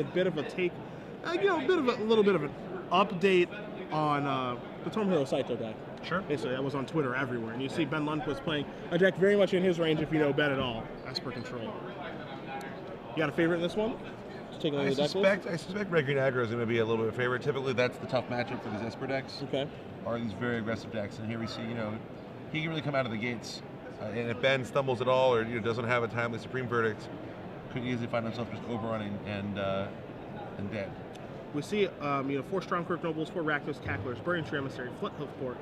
a bit of a take, a little bit of an update on the Tomohiro Saito deck. Sure. Basically, that was on Twitter everywhere, and you see Ben Lundquist playing a deck very much in his range if you know Ben at all, as per control. You got a favorite in this one? Just taking a look at the deck list? I suspect Red Green Aggro is going to be a little bit of a favorite. Typically, that's the tough matchup for these Esper decks. Okay. Are these very aggressive decks, and here we see, he can really come out of the gates. And if Ben stumbles at all, or doesn't have a timely Supreme Verdict, could easily find himself just overrunning and dead. We see, 4 Stromkirk Nobles, 4 Rakdos Cacklers, Burning Tree Emissary, Foothilfport,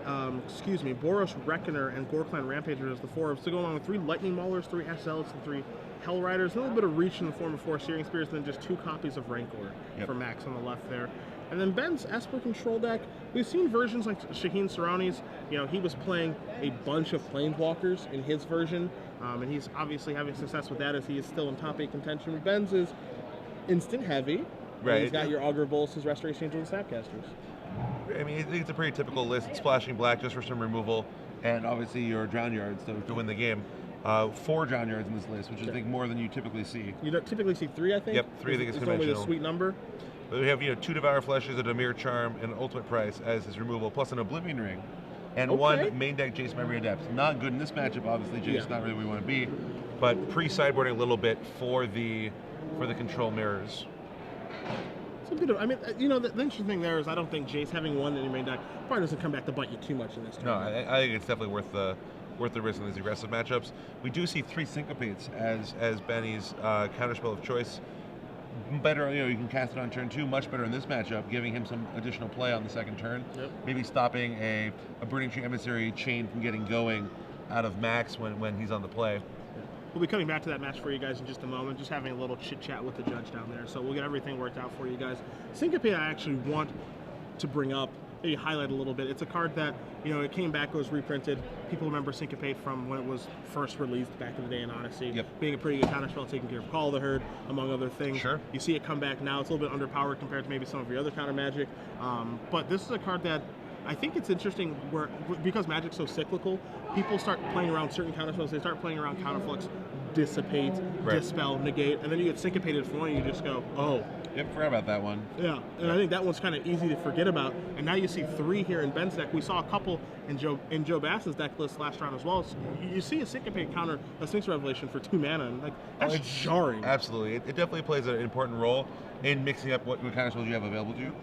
Boros Reckoner, and Gorklan Rampager as the 4. So go along with 3 Lightning Maulers, 3 SLs, and 3 Hell Riders. A little bit of reach in the form of 4 Searing Spears, and then just 2 copies of Rancor for Max on the left there. And then Ben's Esper control deck, we've seen versions like Shaheen Sarani's. He was playing a bunch of Planeswalkers in his version, and he's obviously having success with that as he is still in top 8 contention. Ben's is instant heavy. Right. He's got your Augur Bolas, Restoration Angels, and Snapcasters. I mean, I think it's a pretty typical list. It's splashing black just for some removal, and obviously your Drown Yards to win the game. 4 Drown Yards in this list, which is, I think, more than you typically see. You don't typically see 3, I think? Yep, 3 I think is conventional. It's only a sweet number. But we have 2 Devour Fleshes, a Dimir Charm, and an Ultimate Price as his removal, plus an Oblivion Ring, and 1 main deck Jace Memory Adept. Not good in this matchup, obviously. Jace not really where we want to be, but pre-sideboarding a little bit for the control mirrors. It's a bit of, the interesting thing there is I don't think Jace having 1 in your main deck probably doesn't come back to bite you too much in this tournament. No, I think it's definitely worth the risk in these aggressive matchups. We do see 3 Syncopates as Benny's counterspell of choice. Better, you can cast it on turn 2, much better in this matchup, giving him some additional play on the second turn. Yep. Maybe stopping a Burning Tree Emissary chain from getting going out of Max when he's on the play. We'll be coming back to that match for you guys in just a moment, just having a little chit-chat with the judge down there. So we'll get everything worked out for you guys. Syncopate I actually want to bring up, maybe highlight a little bit. It's a card that, it came back, it was reprinted. People remember Syncopate from when it was first released back in the day in Odyssey. Being a pretty good counterspell, taking care of Call of the Herd, among other things. Sure. You see it come back now. It's a little bit underpowered compared to maybe some of your other counter Magic. But this is a card that I think it's interesting because Magic's so cyclical, people start playing around certain counterspells. They start playing around Counterflux, Dissipate, Dispel, Negate, and then you get Syncopated for one and you just go, oh. Yep, forgot about that one. Yeah, and I think that one's kind of easy to forget about. And now you see 3 here in Ben's deck. We saw a couple in Joe Bass's deck list last round as well. So you see a Syncopate counter, a Sphinx Revelation for 2 mana, and that's jarring. Absolutely. It definitely plays an important role in mixing up what kind of spells you have available to you.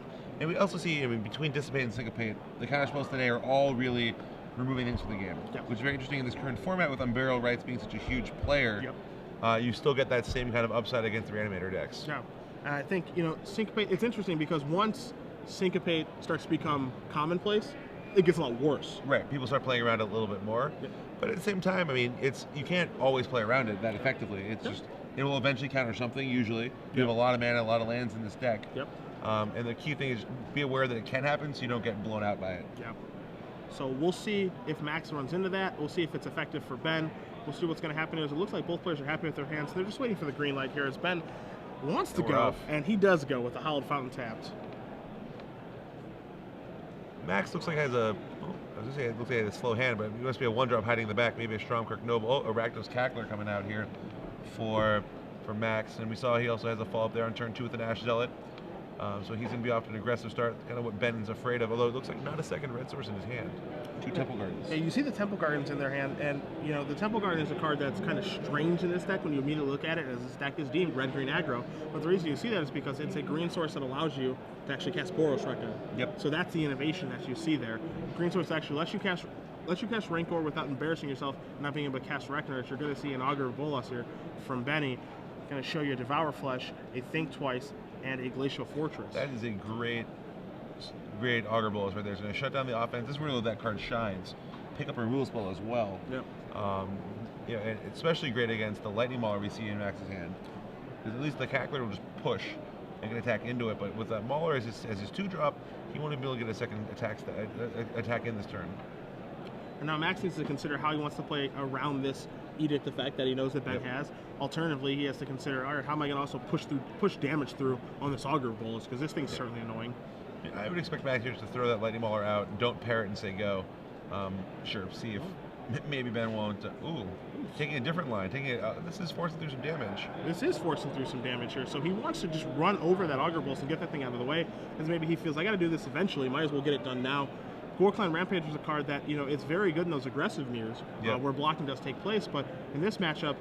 And we also see, between Dissipate and Syncopate, the kind of spells today are all really removing things from the game, which is very interesting in this current format with Unburial Rites being such a huge player. You still get that same kind of upside against the Reanimator decks. Yeah. And I think, Syncopate, it's interesting because once Syncopate starts to become commonplace, it gets a lot worse. Right. People start playing around it a little bit more. But at the same time, you can't always play around it that effectively. It's just, it will eventually counter something, usually. You have a lot of mana, a lot of lands in this deck. And the key thing is be aware that it can happen so you don't get blown out by it. So we'll see if Max runs into that. We'll see if it's effective for Ben. We'll see what's going to happen. It looks like both players are happy with their hands. They're just waiting for the green light here as Ben wants to go, and he does go with the Hallowed Fountain tapped. Max looks like he has a, I was going to say it looks like he has a slow hand, but it must be a 1-drop hiding in the back, maybe a Stromkirk Noble. Oh, a Rakdos Cackler coming out here for Max, and we saw he also has a follow-up there on turn 2 with an Ash Zealot. So he's going to be off to an aggressive start, kind of what Ben's afraid of, although it looks like not a second red source in his hand. 2 Temple Gardens. Yeah, you see the Temple Gardens in their hand, and the Temple Garden is a card that's kind of strange in this deck when you immediately look at it, as this deck is deemed red-green aggro. But the reason you see that is because it's a green source that allows you to actually cast Boros Reckoner. So that's the innovation that you see there. Green source actually lets you cast Rancor without embarrassing yourself, not being able to cast Reckoner. You're going to see an Augur Bolas here from Benny. Going to show you a Devour Flesh, a Think Twice, and a Glacial Fortress. That is a great Augur Bolas right there. It's going to shut down the offense. This is where that card shines. Pick up a Rule Spell as well. And especially great against the Lightning Mauler we see in Max's hand. Because at least the Cackler will just push and can attack into it. But with that Mauler as his 2-drop, he won't be able to get a second attack in this turn. And now Max needs to consider how he wants to play around this Edict effect that he knows that Ben has. Alternatively, he has to consider, all right, how am I going to also push damage through on this Augur Bolas, because this thing's certainly annoying. I would expect Max here to throw that Lightning Mauler out, don't pair it and say go. Sure, see Maybe Ben won't. Ooh, taking a different line. This is forcing through some damage. This is forcing through some damage here. So he wants to just run over that Augur Bolts and get that thing out of the way. Because maybe he feels, I got to do this eventually. Might as well get it done now. Gorkline Rampage is a card that, it's very good in those aggressive mirrors where blocking does take place. But in this matchup,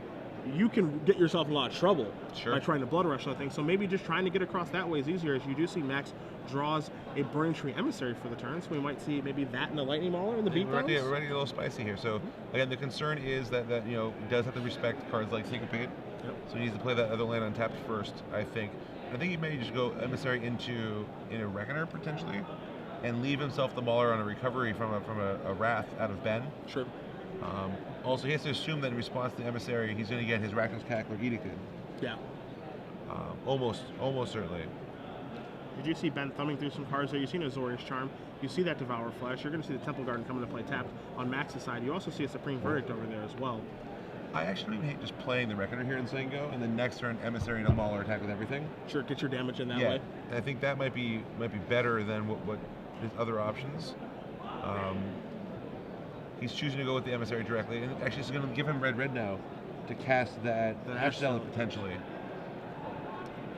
you can get yourself in a lot of trouble by trying to Blood Rush that thing. So maybe just trying to get across that way is easier, as you do see Max draws a Burning Tree Emissary for the turn. So we might see maybe that and a Lightning Mauler in the beatdowns. We're ready to get a little spicy here. So again, the concern is that he does have to respect cards like Syncopate. So he needs to play that other land untapped first, I think. I think he may just go Emissary into a Reckoner potentially, and leave himself the Mauler on a recovery from a Wrath out of Ben. Sure. Also, he has to assume that in response to Emissary, he's going to get his Rakdos Cackler Edicted. Yeah. Almost certainly. Did you see Ben thumbing through some cards there? You've seen Azorius Charm. You see that Devour Flesh. You're going to see the Temple Garden come into play tapped on Max's side. You also see a Supreme Verdict over there as well. I actually hate just playing the Reckoner here in Go, and then next turn Emissary and a Mauler attack with everything. Sure, get your damage in that way. And I think that might be better than what his other options. He's choosing to go with the Emissary directly, and actually it's going to give him red now to cast that Ash Zealot potentially.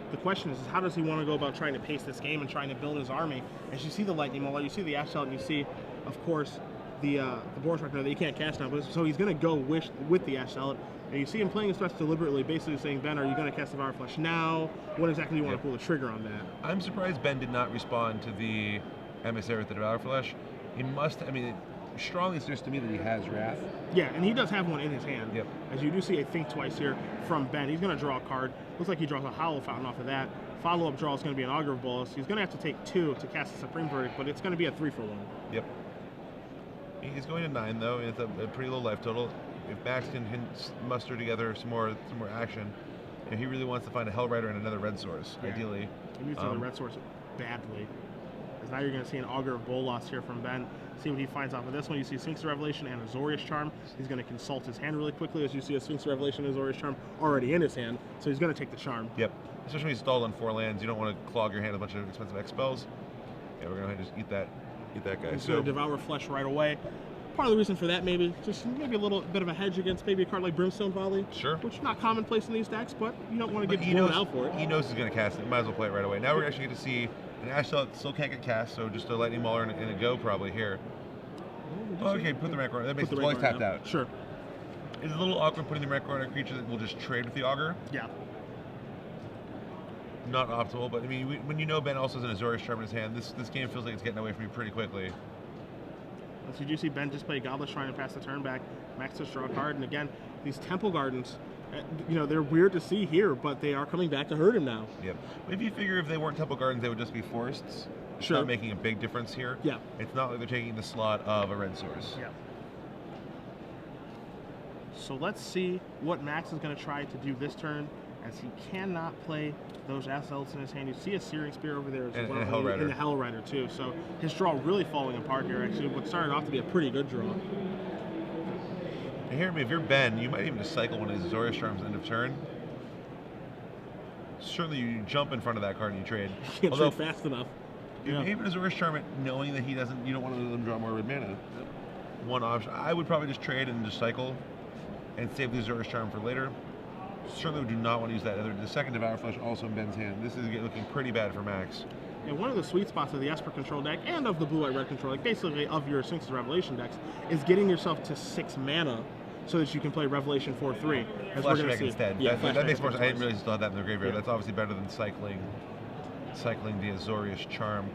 The question is how does he want to go about trying to pace this game and trying to build his army? As you see the Lightning Mauler, you see the Ash Zealot, and you see, of course, the Boros Reckoner that you can't cast now. But so he's going to go with the Ash Zealot, and you see him playing his best deliberately, basically saying, Ben, are you going to cast the Devour Flesh now? What exactly do you want to pull the trigger on that? I'm surprised Ben did not respond to the Emissary with the Devour Flesh. He must. It strongly suggests to me that he has Wrath. Yeah, and he does have one in his hand. Yep. As you do see a Think Twice here from Ben. He's going to draw a card. Looks like he draws a Hollow Fountain off of that. Follow-up draw is going to be an Augur of Bolus. He's going to have to take 2 to cast a Supreme Verdict, but it's going to be a 3-for-1. Yep. He's going to 9 though, and it's a pretty low life total. If Max can muster together some more action, he really wants to find a Hellrider and another red source, ideally. He needs another red source badly. Because now you're going to see an Augur of Bolas here from Ben. See what he finds off of this one. You see Sphinx Revelation and Azorius Charm. He's going to consult his hand really quickly, as you see a Sphinx Revelation and Azorius Charm already in his hand. So he's going to take the Charm. Yep. Especially when he's stalled on 4 lands, you don't want to clog your hand with a bunch of expensive X spells. Yeah, we're going to just eat that guy. He's going to Devour Flesh right away. Part of the reason for that, maybe a little bit of a hedge against maybe a card like Brimstone Volley. Sure. Which is not commonplace in these decks, but you don't want to get blown out for it. He knows he's going to cast it. Might as well play it right away. Now we're actually going to see an Ash Zealot still can't get cast, so just a Lightning Mauler and a go probably here. Okay, put the Rancor. That makes it always tapped out. Sure. It's a little awkward putting the Rancor on a creature that will just trade with the Augur. Yeah. Not optimal, but when you know Ben also has an Azorius Charm in his hand, this game feels like it's getting away from you pretty quickly. So you do see Ben just play Goblet Shrine and pass the turn back. Max just draw a card, and again, these Temple Gardens, they're weird to see here, but they are coming back to hurt him now. Yep. If you figure if they weren't Temple Gardens, they would just be forests. It's not making a big difference here. Yeah. It's not like they're taking the slot of a red source. Yeah. So let's see what Max is going to try to do this turn, as he cannot play those Ash Zealots in his hand. You see a Searing Spear over there as well. And a Hellrider. And the Hellrider too. So his draw really falling apart here, actually. What started off to be a pretty good draw. And hear me, if you're Ben, you might even just cycle one of his Azorius Charms end of turn. Certainly you jump in front of that card and you trade. You can't trade fast enough. Even Azorius Charm it, knowing that you don't want to let him draw more red mana. Yep. One option. I would probably just trade and just cycle and save the Azorius Charm for later. Certainly do not want to use that. The second Devour Flesh also in Ben's hand. This is looking pretty bad for Max. And one of the sweet spots of the Esper control deck and of the blue-white-red control deck, basically of your Sphinx Revelation decks, is getting yourself to 6 mana so that you can play Revelation 4/3. Flashback instead. Yeah, that makes more sense. I didn't realize you still had that in the graveyard. Yeah. That's obviously better than cycling the Azorius Charm.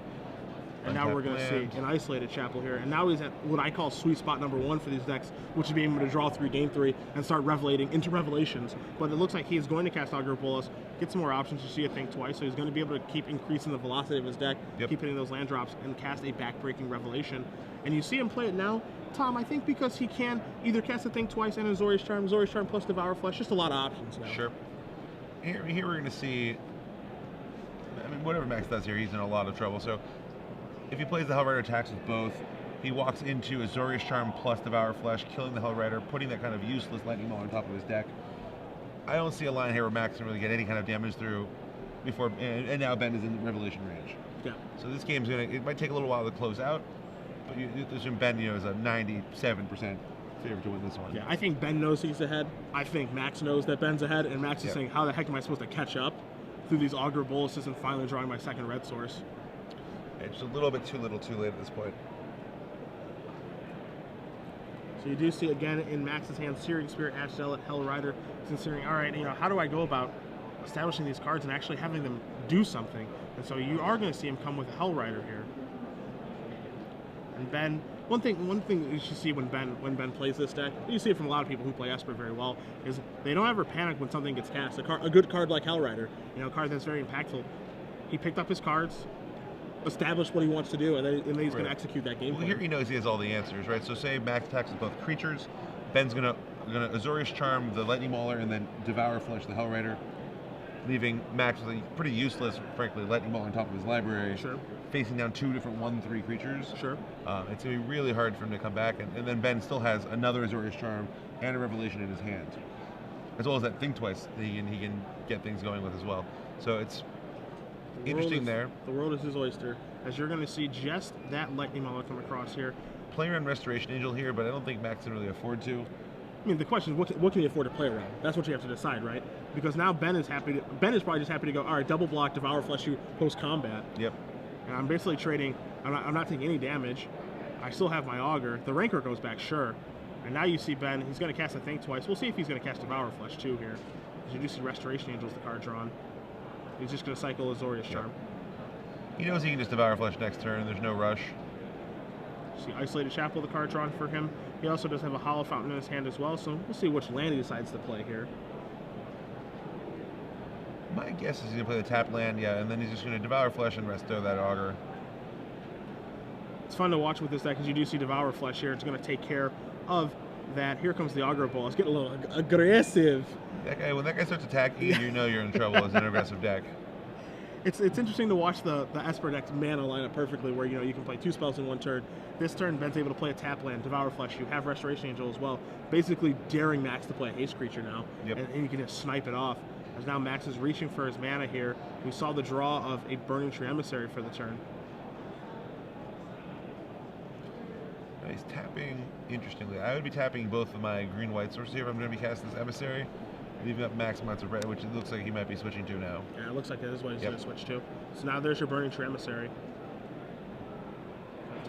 And now we're going to see an isolated Chapel here. And now he's at what I call sweet spot number 1 for these decks, which is being able to draw 3, gain 3, and start revelating into Revelations. But it looks like he's going to cast Augur of Bolas, get some more options to see a Think Twice, so he's going to be able to keep increasing the velocity of his deck, keep hitting those land drops, and cast a back-breaking Revelation. And you see him play it now, Tom, I think because he can either cast a Think Twice and Azorius Charm plus Devour Flesh, just a lot of options now. Sure. Here we're going to see, whatever Max does here, he's in a lot of trouble. So if he plays the Hellrider attacks with both, he walks into Azorius Charm plus Devour Flesh, killing the Hellrider, putting that kind of useless Lightning Maul on top of his deck. I don't see a line here where Max can really get any kind of damage through before, and now Ben is in Revelation range. Yeah. So this game's it might take a little while to close out, but you assume Ben, is a 97% favorite to win this one. Yeah, I think Ben knows he's ahead. I think Max knows that Ben's ahead, and Max is saying, how the heck am I supposed to catch up through these Augur Boluses and finally drawing my second red source? It's a little bit too little too late at this point. So you do see again in Max's hand, Searing Spirit, Ash Zealot, Hell Rider, considering, all right, how do I go about establishing these cards and actually having them do something? And so you are going to see him come with a Hell Rider here. And Ben, one thing that you should see when Ben plays this deck, you see it from a lot of people who play Esper very well, is they don't ever panic when something gets cast. A good card like Hell Rider, a card that's very impactful. He picked up his cards, established what he wants to do, and then he's going to execute that game. Well, here he knows he has all the answers, right? So say Max attacks with both creatures, Ben's gonna Azorius Charm the Lightning Mauler and then Devour Flesh the Hell Rider, leaving Max with a pretty useless, frankly, Lightning Mauler on top of his library. Sure. Facing down 2 different 1/3 creatures. Sure. It's going to be really hard for him to come back, and then Ben still has another Azorius Charm and a Revelation in his hand, as well as that Think Twice that he can get things going with as well. So it's interesting there. The world is his oyster, as you're going to see just that Lightning Mauler come across here. Playing around Restoration Angel here, but I don't think Max can really afford to. I mean, the question is, what can you afford to play around? That's what you have to decide, right? Because now Ben is probably just happy to go, all right, double block, Devour Flesh you post-combat. Yep. And I'm basically trading, I'm not taking any damage. I still have my Augur. The Rancor goes back, sure. And now you see Ben, he's going to cast a Think Twice. We'll see if he's going to cast Devour Flesh too here. As you do see Restoration Angel's the card drawn. He's just going to cycle Azorius Charm. He knows he can just Devour Flesh next turn. There's no rush. See Isolated Chapel, the card drawn for him. He also does have a Hollow Fountain in his hand as well, so we'll see which land he decides to play here. My guess is he's going to play the tap land, and then he's just going to Devour Flesh and resto that Augur. It's fun to watch with this deck because you do see Devour Flesh here. It's going to take care of that. Here comes the Augur Bowl. It's getting a little aggressive. When that guy starts attacking, you know you're in trouble as an aggressive deck. It's interesting to watch the Esper deck's mana line up perfectly, where you can play 2 spells in one turn. This turn, Ben's able to play a tap land, Devour Flesh. You have Restoration Angel as well, basically daring Max to play a haste creature now, and you can just snipe it off. As now Max is reaching for his mana here. We saw the draw of a Burning Tree Emissary for the turn. He's tapping, interestingly. I would be tapping both of my green-white sources here if I'm going to be casting this Emissary, leaving up Max amounts of red, which it looks like he might be switching to now. Yeah, it looks like that is what he's going to switch to. So now there's your Burning Tree Emissary.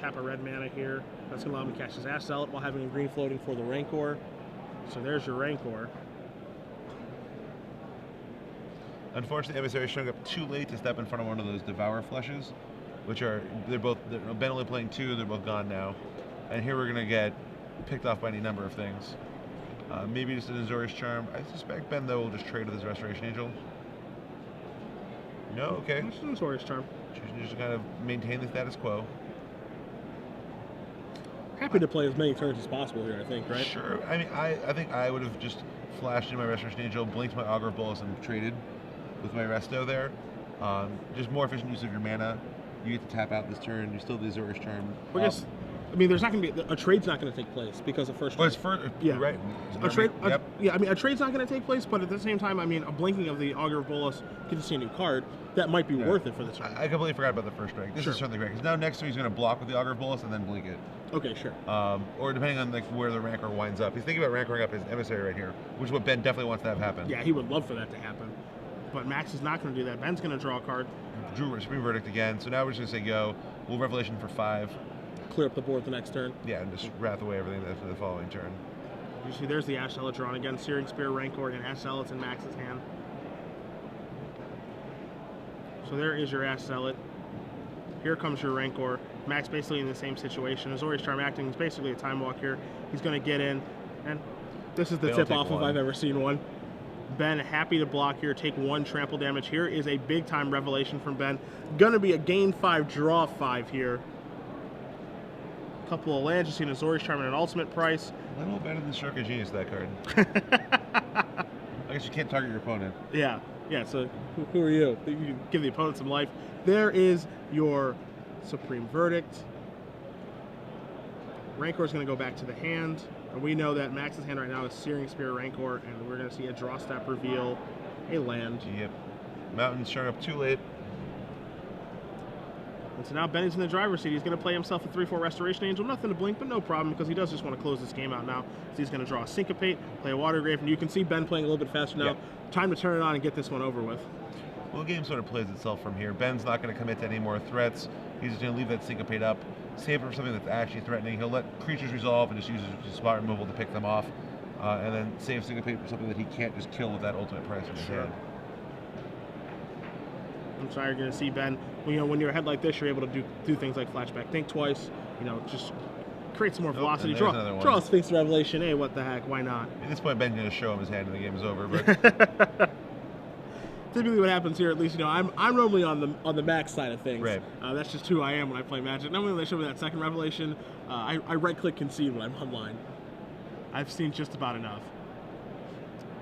Tap a red mana here. That's going to allow him to cast his Ash Zealot while having a green floating for the Rancor. So there's your Rancor. Unfortunately, Emissary is showing up too late to step in front of one of those Devour Fleshes, which they're Ben only playing 2, they're both gone now. And here we're going to get picked off by any number of things. Maybe just an Azorius Charm. I suspect Ben, though, will just trade with his Restoration Angel. No? Okay. Just an Azorius Charm. Choosing to kind of maintain the status quo. Happy to play as many turns as possible here, I think, right? Sure. I mean, I think I would have just flashed in my Restoration Angel, blinked my Augur Bolus, and traded with my Resto there. Just more efficient use of your mana. You get to tap out this turn. You still have the Azorius Charm. I mean, there's not going to be a trade's not going to take place because of first. Well, it's first. Yeah, right. A trade. Yeah, I mean, a trade's not going to take place, but at the same time, I mean, a blinking of the Augur Bolus, get to see a new card. That might be worth it for the turn. I completely forgot about the first strike. This is certainly great because now next turn he's going to block with the Augur Bolus and then blink it. Okay, sure. Or depending on where the Rancor winds up, he's thinking about Rancoring up his Emissary right here, which is what Ben definitely wants to have happen. Yeah, he would love for that to happen, but Max is not going to do that. Ben's going to draw a card. Drew Supreme Verdict again. So now we're just going to say go. We'll Revelation for 5. Clear up the board the next turn. Yeah, and just wrath away everything for the following turn. You see, there's the Ash Zealot drawn again. Searing Spear, Rancor, and Ash Zealot's in Max's hand. So there is your Ash Zealot. Here comes your Rancor. Max basically in the same situation. Azorius Charm acting is basically a time walk here. He's going to get in, and this is the tip-off if I've ever seen one. Ben happy to block here, take 1 trample damage. Here is a big-time revelation from Ben. Going to be a gain 5, draw 5 here. Couple of lands, you see an Azorius Charm at an ultimate price. A little better than Stroke of Genius, that card. I guess you can't target your opponent. Yeah, so who are you? You can give the opponent some life. There is your Supreme Verdict. Rancor is going to go back to the hand. And we know that Max's hand right now is Searing Spear, Rancor, and we're going to see a draw step reveal a land. Yep. Mountain's showing up too late. And so now Benny's in the driver's seat. He's going to play himself a 3/4 Restoration Angel. Nothing to blink, but no problem, because he does just want to close this game out now. So he's going to draw a Syncopate, play a Water Grave, and you can see Ben playing a little bit faster now. Yep. Time to turn it on and get this one over with. Well, the game sort of plays itself from here. Ben's not going to commit to any more threats. He's just going to leave that Syncopate up, save it for something that's actually threatening. He'll let creatures resolve and just use his spot removal to pick them off, and then save Syncopate for something that he can't just kill with that ultimate price in his hand. I'm sorry, you're going to see Ben. When you're ahead like this, you're able to do things like flashback, think twice. Just create some more velocity. Draw a Sphinx Revelation. Hey, what the heck? Why not? At this point, Ben's going to show him his hand and the game is over. But typically, what happens here, at least, I'm normally on the Max side of things. Right. That's just who I am when I play Magic. Normally, when they show me that second Revelation, I right-click concede when I'm online. I've seen just about enough.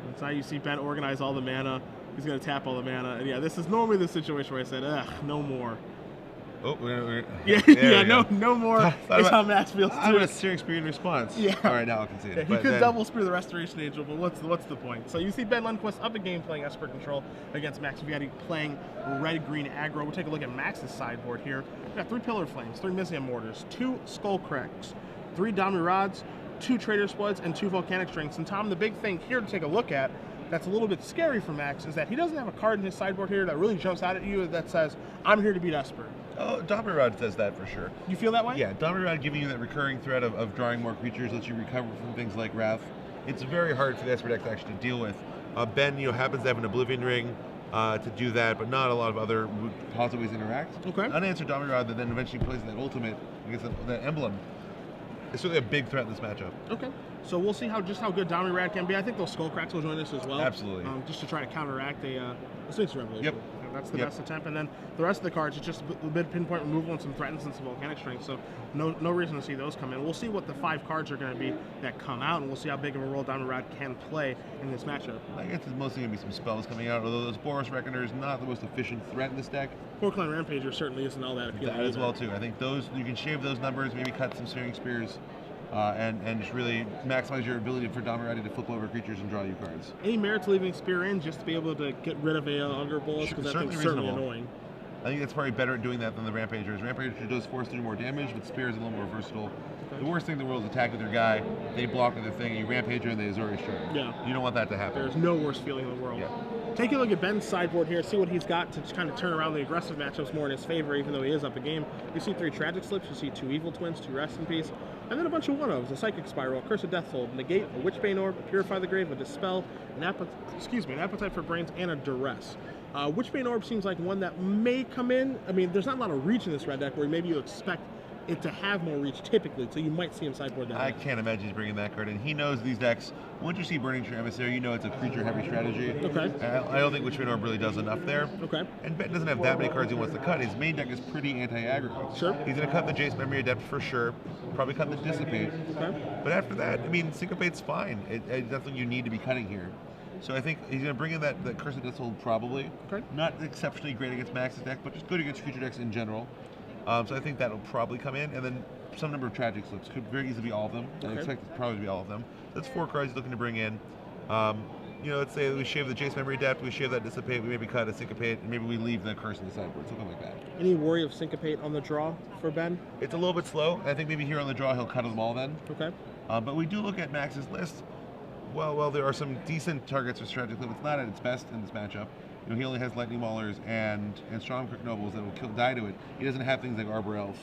That's how you see Ben organize all the mana. He's going to tap all the mana. And yeah, this is normally the situation where I said, ugh, no more. Oh, no more is how Max feels too. I'm a Searing Spear in response. Yeah. All right, now I'll concede. Yeah, he could double spear the Restoration Angel, but what's the point? So you see Ben Lundquist up a game playing Esper Control against McVety playing red-green aggro. We'll take a look at Max's sideboard here. We've got 3 Pillar Flames, 3 Mizium Mortars, 2 Skull Cracks, 3 Dami Rods, 2 Trader's Bloods, and 2 Volcanic Strengths. And Tom, the big thing here to take a look at that's a little bit scary for Max is that he doesn't have a card in his sideboard here that really jumps out at you that says, I'm here to beat Esper. Oh, Dami Rod says that for sure. You feel that way? Yeah, Dami Rod giving you that recurring threat of drawing more creatures, lets you recover from things like Wrath. It's very hard for the Esper deck to actually deal with. Ben, happens to have an Oblivion Ring to do that, but not a lot of other positive ways to interact. Okay. Unanswered Dami Rod that then eventually plays that ultimate against that emblem. It's really a big threat in this matchup. Okay. So we'll see how good Dami Rod can be. I think those Skull Cracks will join us as well. Absolutely. Just to try to counteract a Sphinx Revelation. Yep. That's the best attempt. And then the rest of the cards, it's just a bit pinpoint removal and some threatens and some Volcanic Strength. So no reason to see those come in. We'll see what the 5 cards are going to be that come out, and we'll see how big of a role Dami Rod can play in this matchup. I guess it's mostly going to be some spells coming out, although those Boros Reckoner is not the most efficient threat in this deck. Porcelain Rampager certainly isn't all that appealing. That as well, too. I think those, you can shave those numbers, maybe cut some Searing Spears, and just really maximize your ability for Dami Rod to flip over creatures and draw you cards. Any merit to leaving Spear in just to be able to get rid of a Augur Bolus, because that thing's certainly annoying. I think that's probably better at doing that than the Rampagers. Rampager does force through more damage, but Spear is a little more versatile. Okay. The worst thing in the world is attack with their guy, they block with their thing, and you Rampager and they Azorius Strike. Yeah. You don't want that to happen. There's no worse feeling in the world. Yeah. Take a look at Ben's sideboard here, see what he's got to kind of turn around the aggressive matchups more in his favor, even though he is up a game. You see 3 Tragic Slips, you see 2 Evil Twins, 2 Rest in Peace, and then a bunch of one-ofs, a Psychic Spiral, a Curse of Deathhold, Negate, a Witchbane Orb, a Purify the Grave, a Dispel, an Appetite for Brains, and a Duress. Witchbane Orb seems like one that may come in. I mean, there's not a lot of reach in this red deck where maybe you expect it to have more reach typically, so you might see him sideboard that. I can't imagine he's bringing that card in. He knows these decks. Once you see Burning Tree Emissary, you know it's a creature-heavy strategy. Okay. I don't think Witchbane Orb really does enough there. Okay. And Ben doesn't have that many cards he wants to cut. His main deck is pretty anti-aggro. Sure. He's going to cut the Jace Memory Adept for sure. Probably cut the Dissipate. Okay. But after that, I mean, Syncopate's fine. It's nothing you need to be cutting here. So I think he's going to bring in that Curse of Deathhold probably. Okay. Not exceptionally great against Max's deck, but just good against creature decks in general. So I think that'll probably come in, and then some number of Tragic Slips. Could very easily be all of them. Okay. I expect it probably to be all of them. That's 4 cards he's looking to bring in. Let's say we shave the Jace Memory Adept, we shave that Dissipate, we maybe cut a Syncopate, and maybe we leave the Curse in the sideboard, something like that. Any worry of Syncopate on the draw for Ben? It's a little bit slow. I think maybe here on the draw he'll cut them all then. Okay. But we do look at Max's list. Well, there are some decent targets for Tragic Slip. It's not at its best in this matchup. He only has Lightning Maulers and Stromkirk Nobles that will die to it. He doesn't have things like Arbor Elf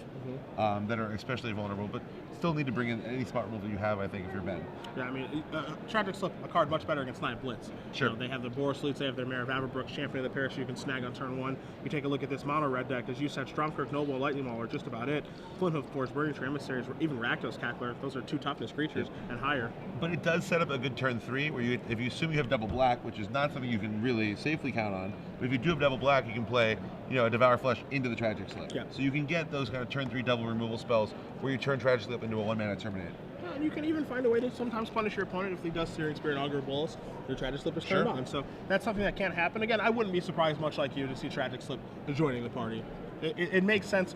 that are especially vulnerable, but still need to bring in any spot removal you have, I think, if you're Ben. Yeah, I mean, Tragic Slip, a card much better against Night Blitz. Sure. They have the Boros Lutes, they have their Mayor of Averbrooks, Champion of the Parish you can snag on turn 1. You take a look at this mono red deck, as you said, Stromkirk Noble, Lightning Mauler, just about it. Flinthoof Force, Burning Tree Emissaries, even Rakdos Cackler, those are 2 toughness creatures and higher. But it does set up a good turn 3, where if you assume you have double black, which is not something you can really safely count on, but if you do have double black, you can play, a Devour Flesh into the Tragic Slip. Yeah. So you can get those kind of turn 3 double removal spells where you turn Tragic Slip into a 1-mana Terminate. You can even find a way to sometimes punish your opponent if he does Searing Spear and Augur Bolus. Your Tragic Slip is turned on. So that's something that can happen. Again, I wouldn't be surprised, much like you, to see Tragic Slip joining the party. It makes sense,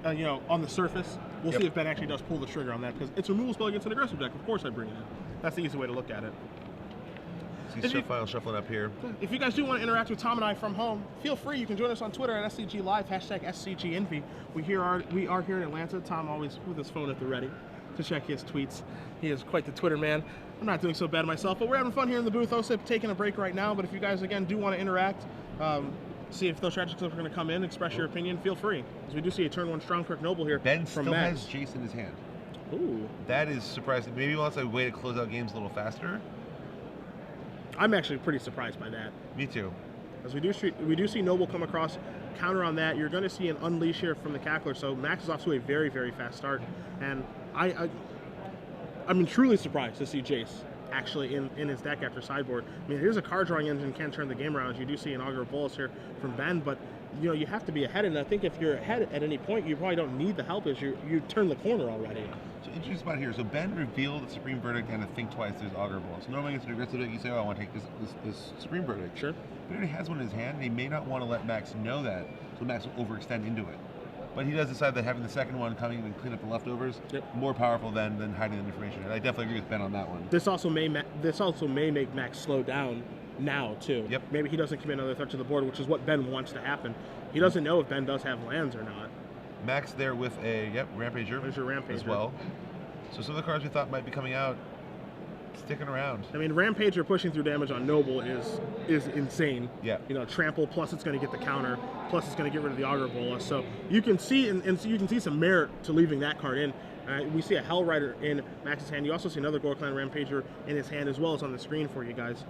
on the surface. We'll see if Ben actually does pull the trigger on that, because it's a removal spell against an aggressive deck. Of course I bring it in. That's the easy way to look at it. See shuffling up here. If you guys do want to interact with Tom and I from home, feel free. You can join us on Twitter at SCG Live, hashtag SCGINVI. We are here in Atlanta. Tom always with his phone at the ready to check his tweets. He is quite the Twitter man. I'm not doing so bad myself, but we're having fun here in the booth. Also taking a break right now, but if you guys, again, do want to interact, see if those strategies are going to come in, express your opinion, feel free. Because we do see a turn 1 strong Kirk Noble here Ben from still Max. has Jace in his hand. Ooh. That is surprising. Maybe he wants a way to close out games a little faster. I'm actually pretty surprised by that. Me too. As we do see Noble come across, counter on that. You're going to see an unleash here from the Cackler. So Max is off to a very, very fast start, and I'm truly surprised to see Jace actually in his deck after sideboard. I mean, here's a card drawing engine can turn the game around. As you do see an Augur Bolus here from Ben, but you have to be ahead, and I think if you're ahead at any point, you probably don't need the help as you turn the corner already. So interesting spot here. So Ben revealed the Supreme Verdict and a think twice there's Augur Bolus. Normally it's an aggressive deck. You say, oh, I want to take this Supreme Verdict. Sure. But he already has one in his hand, and he may not want to let Max know that, so Max will overextend into it. But he does decide that having the second one coming and clean up the leftovers more powerful than hiding the information. And I definitely agree with Ben on that one. This also may make Max slow down now too. Yep. Maybe he doesn't commit another threat to the board, which is what Ben wants to happen. He doesn't know if Ben does have lands or not. Max there with a Rampager. There's your Rampager as well. So some of the cards we thought might be coming out, sticking around. I mean, Rampager pushing through damage on Noble is insane. Yeah. Trample, plus it's going to get the counter, plus it's going to get rid of the Augur Bolus. So you can see and you can see some merit to leaving that card in. We see a Hell Rider in Max's hand. You also see another Gore Clan Rampager in his hand as well as on the screen for you guys.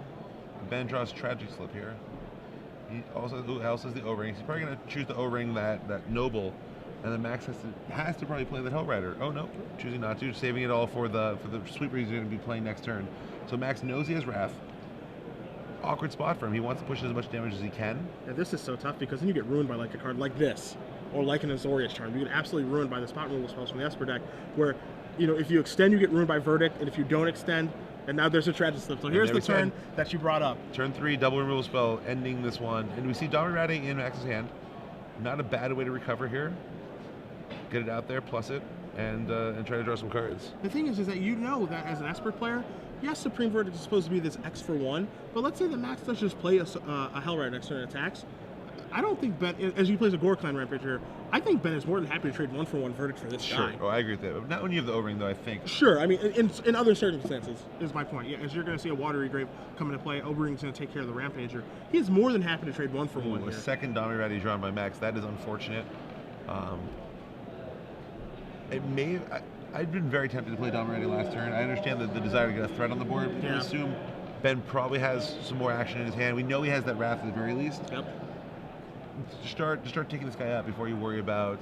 Ben draws Tragic Slip here. He also has the O-Ring. He's probably going to choose the O-Ring that Noble, and then Max has to probably play the Hell Rider. Oh no, choosing not to, saving it all for the sweeper he's going to be playing next turn. So Max knows he has Wrath. Awkward spot for him. He wants to push as much damage as he can. Yeah, this is so tough because then you get ruined by like a card like this, or like an Azorius Charm. You get absolutely ruined by the spot removal spells from the Esper deck, where if you extend, you get ruined by Verdict, and if you don't extend, and now there's a Tragic Slip. So here's the turn that you brought up. Turn 3, double removal spell, ending this one. And we see Dominati in Max's hand. Not a bad way to recover here. Get it out there, plus it, and try to draw some cards. The thing is that that as an Esper player, yes, Supreme Verdict is supposed to be this X for 1, but let's say that Max does just play a Hell Rider next turn attacks. I don't think Ben, as he plays a Gore Clan Rampager, I think Ben is more than happy to trade 1-for-1 Verdict for this guy. Sure, I agree with that. But not when you have the O-Ring, though, I think. Sure, I mean, in other circumstances, is my point. Yeah, as you're going to see a Watery Grave come into play, O-Ring's going to take care of the Rampager. He's more than happy to trade 1-for-1 A second Dominati drawn by Max. That is unfortunate. I'd been very tempted to play Dominati last turn. I understand the desire to get a threat on the board, but I assume Ben probably has some more action in his hand. We know he has that Wrath at the very least. Yep. Start taking this guy out before you worry about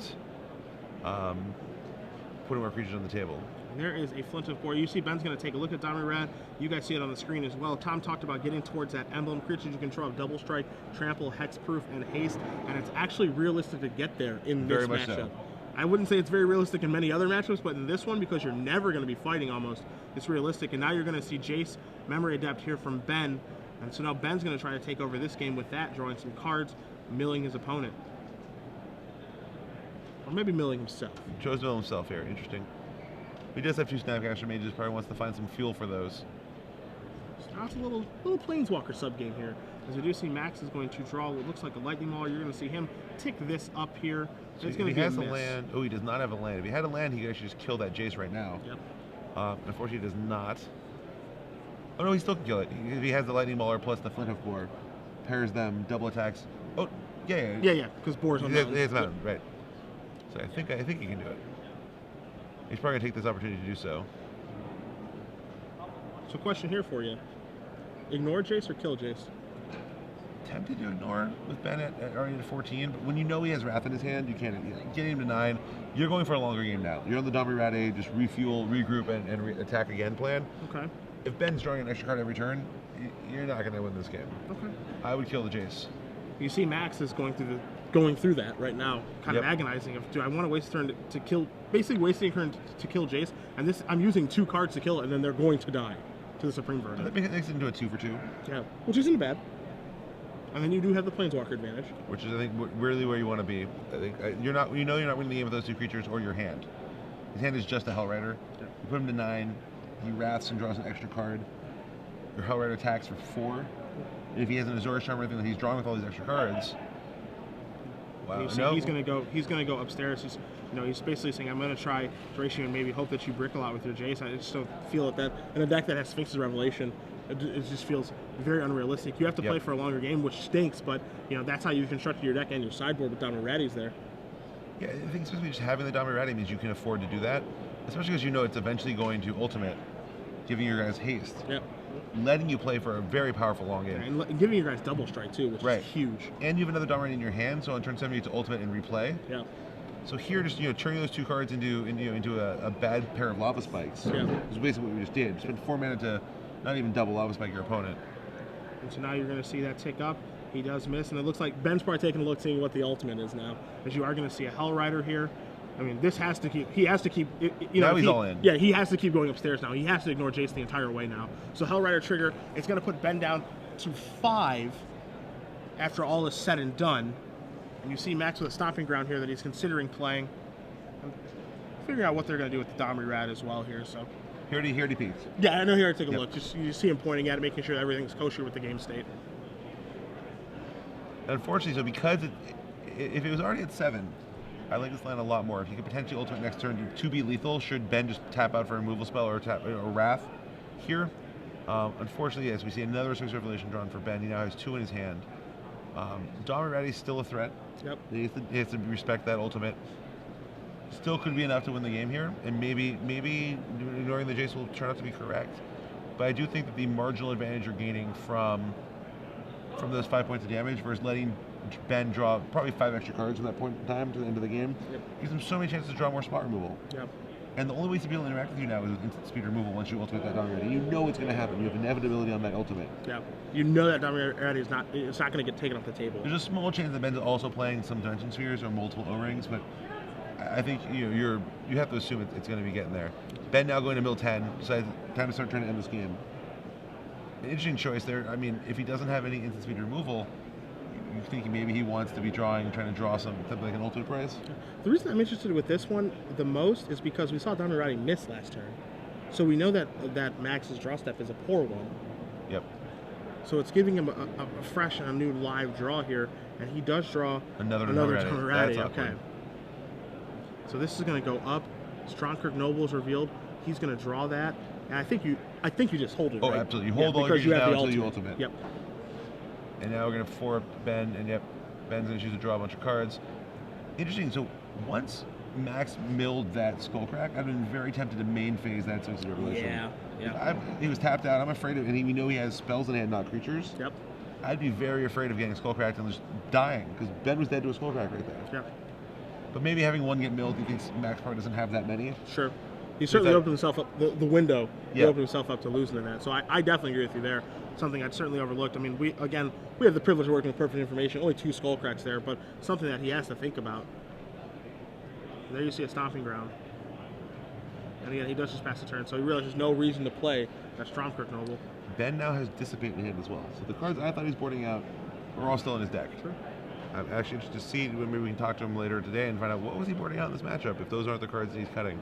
putting more creatures on the table. There is a Flint of 4. You see Ben's going to take a look at Dominati. You guys see it on the screen as well. Tom talked about getting towards that emblem. Creatures you control have Double Strike, Trample, Hexproof, and Haste, and it's actually realistic to get there in this matchup. So. I wouldn't say it's very realistic in many other matchups, but in this one, because you're never going to be fighting almost, it's realistic. And now you're going to see Jace, Memory Adept here from Ben. And so now Ben's going to try to take over this game with that, drawing some cards, milling his opponent. Or maybe milling himself. He chose to mill himself here. Interesting. He does have 2 Snapcaster Mages, probably wants to find some fuel for those. So now it's a little Planeswalker sub-game here. As we do see Max is going to draw what looks like a Lightning Mauler. You're going to see him tick this up here. So if he has a land, he does not have a land. If he had a land, he could actually just kill that Jace right now. Yep. Unfortunately, he does not. Oh no, he still can kill it. If he has the Lightning Mauler plus the Flint Hoof Boar, pairs them, double attacks. Oh, yeah. Because Boar's on mountain. He has mountain, right. So I think he can do it. He's probably going to take this opportunity to do so. So question here for you. Ignore Jace or kill Jace? Tempted to ignore with Ben already at 14, but when you know he has Wrath in his hand, you can't get him to 9. You're going for a longer game now. You're on the Dominati, just refuel, regroup, and attack again plan. Okay. If Ben's drawing an extra card every turn, you're not going to win this game. Okay. I would kill the Jace. You see Max is going through that right now, kind of agonizing. Do I want to waste a turn to kill, basically wasting a turn to kill Jace, and this I'm using 2 cards to kill it, and then they're going to die to the Supreme Verdict. That makes it into a 2-for-2. Yeah, which isn't bad. And then you do have the Planeswalker advantage, which is, I think, really where you want to be. I think you're not winning the game with those 2 creatures or your hand. His hand is just a Hell Rider. You put him to 9, he wraths and draws an extra card. your Hellrider attacks for 4. And if he has an Azorius Charm or anything that he's drawing with all these extra cards, wow, no. He's gonna go upstairs. He's basically saying, I'm gonna try Duration and maybe hope that you brick a lot with your Jace. I just don't feel that in a deck that has Sphinx's Revelation, it just feels very unrealistic. You have to play for a longer game, which stinks, but that's how you construct your deck and your sideboard with Dominaradis there. Yeah, I think especially just having the Dominaradis means you can afford to do that, especially because it's eventually going to ultimate, giving your guys haste. Yep. Letting you play for a very powerful long game. And giving your guys double strike too, which is huge. And you have another Dominator in your hand, so on turn 7 you get to ultimate and replay. Yeah. So here, just turning those 2 cards into a bad pair of Lava Spikes. Yeah. Is basically what we just did. Spend 4 mana to not even double Lava Spike your opponent. And so now you're going to see that tick up. He does miss, and it looks like Ben's probably taking a look, seeing what the ultimate is now. As you are going to see a Hellrider here. I mean, this has to keep. He has to keep. Now he's all in. Yeah, he has to keep going upstairs now. He has to ignore Jace the entire way now. So Hellrider trigger. It's going to put Ben down to 5 after all is said and done. And you see Max with a stomping ground here that he's considering playing. I'm figuring out what they're going to do with the Dominrad as well here. So. Here he peeks. Yeah, I know. Here, take a look. Just you see him pointing at it, making sure that everything's kosher with the game state. Unfortunately, so because if it was already at 7, I like this line a lot more. If you could potentially ultimate next turn to be lethal, should Ben just tap out for a removal spell or Wrath here. Unfortunately, yes, we see another Sphinx Revelation drawn for Ben. He now has 2 in his hand. Dominrad is still a threat. Yep. He has to respect that ultimate. Still could be enough to win the game here, and maybe ignoring the Jace will turn out to be correct. But I do think that the marginal advantage you're gaining from those 5 points of damage versus letting Ben draw probably 5 extra cards from that point in time to the end of the game gives him so many chances to draw more spot removal. Yep. And the only way to be able to interact with you now is with instant speed removal once you ultimate that Dominrad. You know it's going to happen. You have inevitability on that ultimate. Yeah. You know that Dominrad is not going to get taken off the table. There's a small chance that Ben's also playing some Dimension Spheres or multiple O-rings, but I think you have to assume it's going to be getting there. Ben now going to mill 10, decides time to start trying to end this game. An interesting choice there. I mean, if he doesn't have any instant speed removal, you think maybe he wants to be trying to draw something like an ultimate prize? The reason I'm interested with this one the most is because we saw Dominrad miss last turn. So we know that Max's draw step is a poor one. Yep. So it's giving him a fresh and a new live draw here, and he does draw another Dominrad. Okay. So this is going to go up. Stromkirk Noble is revealed. He's going to draw that, and I think you just hold it. Oh, right? absolutely. You hold all your creatures down until you ultimate. Yep. And now we're going to 4-up Ben, and Ben's going to choose to draw a bunch of cards. Interesting. So once Max milled that Skullcrack, I've been very tempted to main phase that Sphinx Revelation. Yeah. He was tapped out. I'm afraid of, and we know he has spells in hand, not creatures. Yep. I'd be very afraid of getting Skullcracked and just dying, because Ben was dead to a Skullcrack right there. Yep. But maybe having one get milled, he thinks Max probably doesn't have that many. Sure. He certainly opened himself up, the window, he opened himself up to losing in that. So I definitely agree with you there. Something I'd certainly overlooked. I mean, we have the privilege of working with perfect information, only 2 Skullcracks there, but something that he has to think about. There you see a stomping ground. And again, he does just pass the turn, so he realizes there's no reason to play that Stromkirk Noble. Ben now has Dissipate in hand as well. So the cards I thought he was boarding out are all still in his deck. Sure. I'm actually interested to see when maybe we can talk to him later today and find out what was he boarding out in this matchup if those aren't the cards that he's cutting.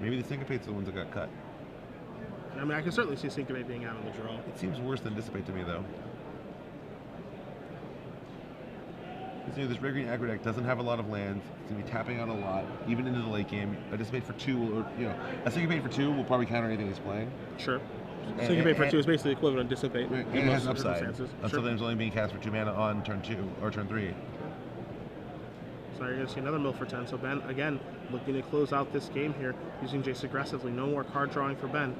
Maybe the Syncopate's the ones that got cut. I mean, I can certainly see Syncopate being out on the draw. It seems worse than Dissipate to me, though. This red green aggro deck doesn't have a lot of lands. It's going to be tapping out a lot, even into the late game. A Dissipate for 2, a Syncopate for 2 will probably counter anything he's playing. Sure. Syncopate for 2 is basically equivalent to Dissipate. Right, and it has upside. Sometimes only being cast for 2 mana on turn 2 or turn 3. So you're going to see another mill for 10. So Ben, again, looking to close out this game here, using Jace aggressively. No more card drawing for Ben.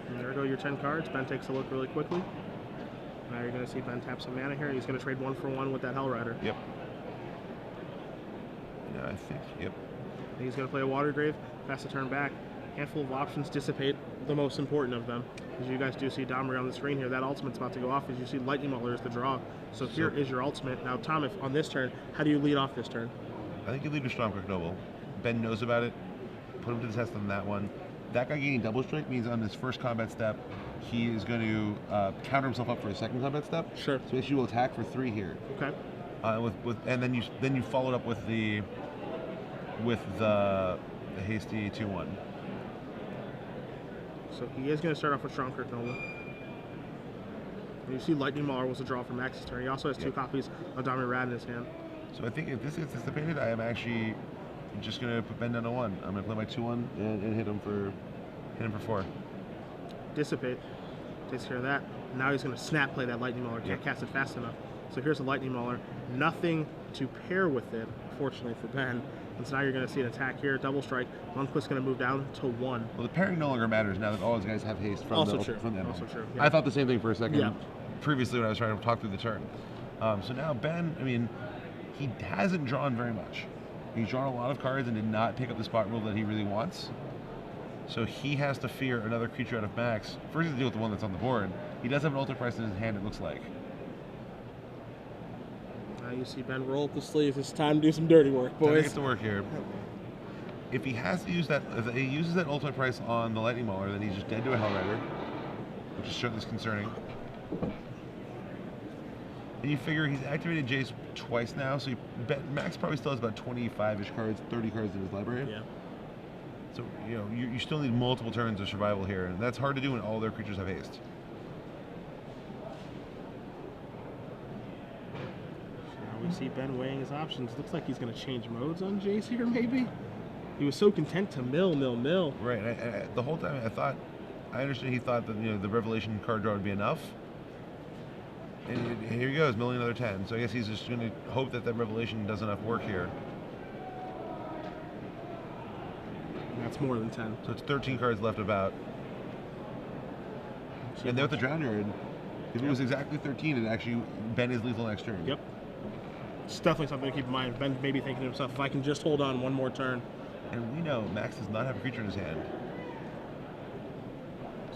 And there go your 10 cards. Ben takes a look really quickly. Now you're going to see Ben tap some mana here. He's going to trade 1 for 1 with that Hellrider. Yep. Yeah, I think, yep. And he's going to play a Water Grave, pass the turn back. Handful of options, Dissipate, the most important of them. As you guys do see Domri on the screen here, that ultimate's about to go off. As you see Lightning Mauler is the draw. So here is your ultimate. Now, Tom, if on this turn, how do you lead off this turn? I think you lead with Stromkirk Noble. Ben knows about it. Put him to the test on that one. That guy gaining double strike means on his first combat step, he is going to counter himself up for a second combat step. Sure. So he will attack for 3 here. Okay. And then you followed up with the hasty 2-1. So he is going to start off with Strong Kirk Nova. And you see Lightning Mauler was a draw for Max's turn. He also has 2 copies of Diamond Rad in his hand. So I think if this gets dissipated, I am actually just going to put Ben down to 1. I'm going to play my 2-1 and hit him for 4. Dissipate. Takes care of that. Now he's going to snap play that Lightning Mauler. Can't cast it fast enough. So here's a Lightning Mauler. Nothing to pair with it, fortunately for Ben. And so now you're going to see an attack here. Double strike. Lundquist going to move down to 1. Well, the pairing no longer matters now that all his guys have haste from also the true. from the Also true. Yeah. I thought the same thing for a second. Yeah. Previously when I was trying to talk through the turn. So now Ben, I mean, he hasn't drawn very much. He's drawn a lot of cards and did not pick up the spot rule that he really wants. So he has to fear another creature out of Max. First, he has to deal with the one that's on the board. He does have an Altar Price in his hand, it looks like. Now you see Ben roll up the sleeves. It's time to do some dirty work, boys. Time to get to work here. If he has to use that, if he uses that Altar Price on the Lightning Mauler, then he's just dead to a Hellrider, which is certainly concerning. And you figure he's activated Jace twice now, so Max probably still has about 25-ish cards, 30 cards in his library. Yeah. So, you know, you still need multiple turns of survival here, and that's hard to do when all their creatures have haste. Now we see Ben weighing his options. Looks like he's going to change modes on Jace here, maybe? He was so content to mill. Right, and the whole time I understood he thought that, you know, the Revelation card draw would be enough. And here he goes, milling another 10. So I guess he's just going to hope that Revelation does enough work here. That's more than 10. So it's 13 cards left about. And there with the Drown Yard, if it was exactly 13, it actually, Ben is lethal next turn. Yep. It's definitely something to keep in mind. Ben may be thinking to himself, if I can just hold on one more turn. And we know Max does not have a creature in his hand.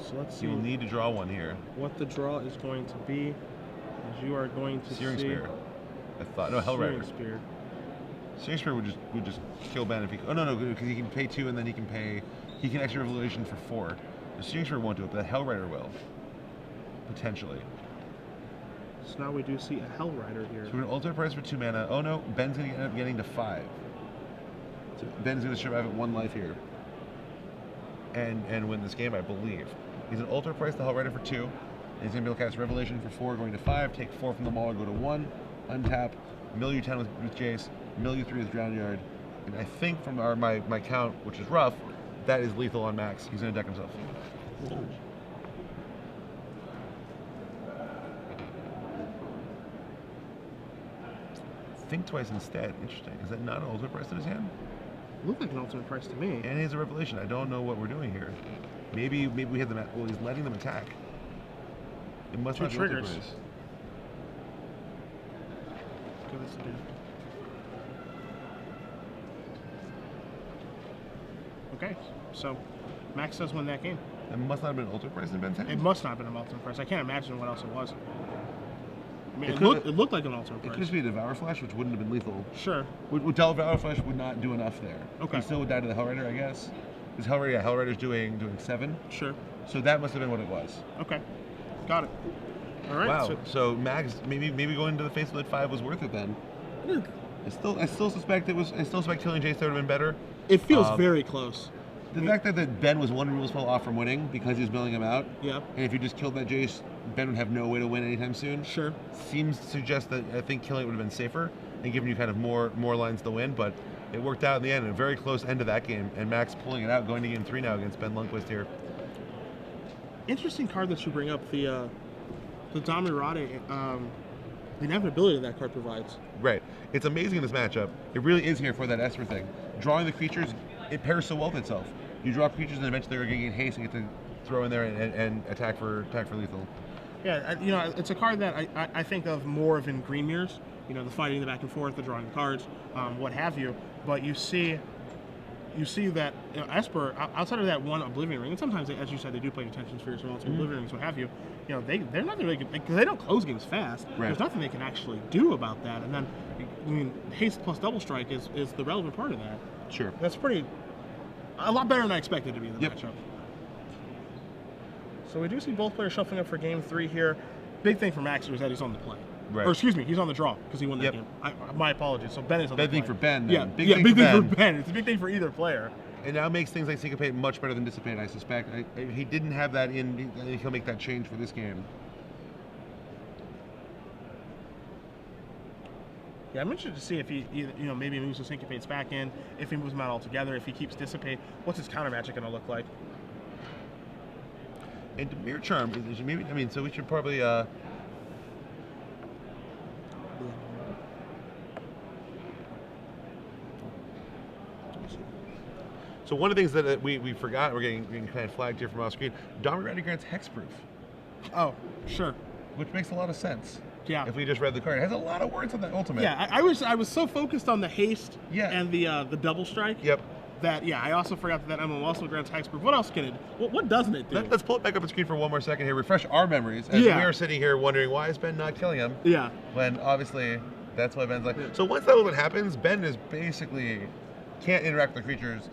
So let's see. He will need to draw one here. What the draw is going to be. As you are going to Searing see. Spear. I thought, no, Hellrider. Searing Spear. Searing Spear would just kill Ben if he. Oh no, because he can pay 2 and then he can extra Revelation for 4. The Searing Spear won't do it, but the Hellrider will. Potentially. So now we do see a Hellrider here. So we're gonna Altar Price for 2 mana. Oh no, Ben's gonna end up getting to 5. So Ben's gonna survive at 1 life here. And win this game, I believe. He's an Altar Price the Hellrider for 2. He's going to be able to cast Revelation for 4, going to 5, take 4 from the Mauler, go to 1, untap, mill you 10 with Jace, mill you 3 with Drown Yard. And I think from my count, which is rough, that is lethal on Max. He's going to deck himself. Think twice instead. Interesting. Is that not an Ultimate Price in his hand? Looked like an Ultimate Price to me. And he has a Revelation. I don't know what we're doing here. Maybe we had them. Well, he's letting them attack. It must 2 not be triggers. Ultimate Price. Give this again. Okay, so Max does win that game. It must not have been an Ultimate Price in Ben's hand? It must not have been an Ultimate Price. I can't imagine what else it was. I mean, It it looked like an Ultimate It Price. could just be a Devour Flash, which wouldn't have been lethal. Sure. Devour Flash would not do enough there. Okay. He still would die to the Hellrider, I guess. Because Hellrider's doing 7. Sure. So that must have been what it was. Okay. Got it. All right. Wow. So Max, maybe going to the Face Blade 5 was worth it then. I still suspect killing Jace there would have been better. It feels very close. The fact that Ben was 1 rule spell off from winning because he was milling him out. Yeah. And if you just killed that Jace, Ben would have no way to win anytime soon. Sure. Seems to suggest that I think killing it would have been safer and giving you kind of more lines to win, but it worked out in the end. A very close end to that game, and Max pulling it out, going to game 3 now against Ben Lundquist here. Interesting card that you bring up, the Damirade, the inevitability that card provides. Right. It's amazing in this matchup. It really is here for that Esper thing. Drawing the creatures, it pairs so well with itself. You draw creatures and eventually they're going to get haste and get to throw in there and attack for lethal. Yeah, you know, it's a card that I think of more of in Green Mirrors. You know, the fighting, the back and forth, the drawing the cards, what have you. But you see that, you know, Esper, outside of that one Oblivion Ring, and sometimes, as you said, they do play Detention Spheres as well, so Oblivion Rings, what have you. You know, they're nothing really, because they don't close games fast. Right. There's nothing they can actually do about that. And then, I mean, haste plus double strike is the relevant part of that. Sure. That's a lot better than I expected to be in the matchup. So we do see both players shuffling up for game 3 here. Big thing for Max was that he's on the play. Right. Or excuse me, he's on the draw because he won that game. My apologies. So Ben is on the play. Big thing for Ben. Yeah, Big thing thing for Ben. It's a big thing for either player. It now makes things like Syncopate much better than Dissipate, I suspect. He didn't have that in, he'll make that change for this game. Yeah, I'm interested to see if he, maybe moves the Syncopates back in, if he moves them out altogether, if he keeps Dissipate, what's his counter magic going to look like? And Mirror Charm, maybe, I mean, so we should probably, So one of the things that we forgot, we're getting kind of flagged here from off screen, Dominant grants Hexproof. Oh, sure. Which makes a lot of sense. Yeah. If we just read the card. It has a lot of words on that ultimate. Yeah, I was so focused on the haste and the double strike. Yep. That, I also forgot that emblem also grants Hexproof. What else can it do? What doesn't it do? Let's pull it back up on screen for one more second here. Refresh our memories. As we are sitting here wondering, why is Ben not killing him? Yeah. When obviously that's why Ben's like. Yeah. So once that movement happens, Ben is basically can't interact with the creatures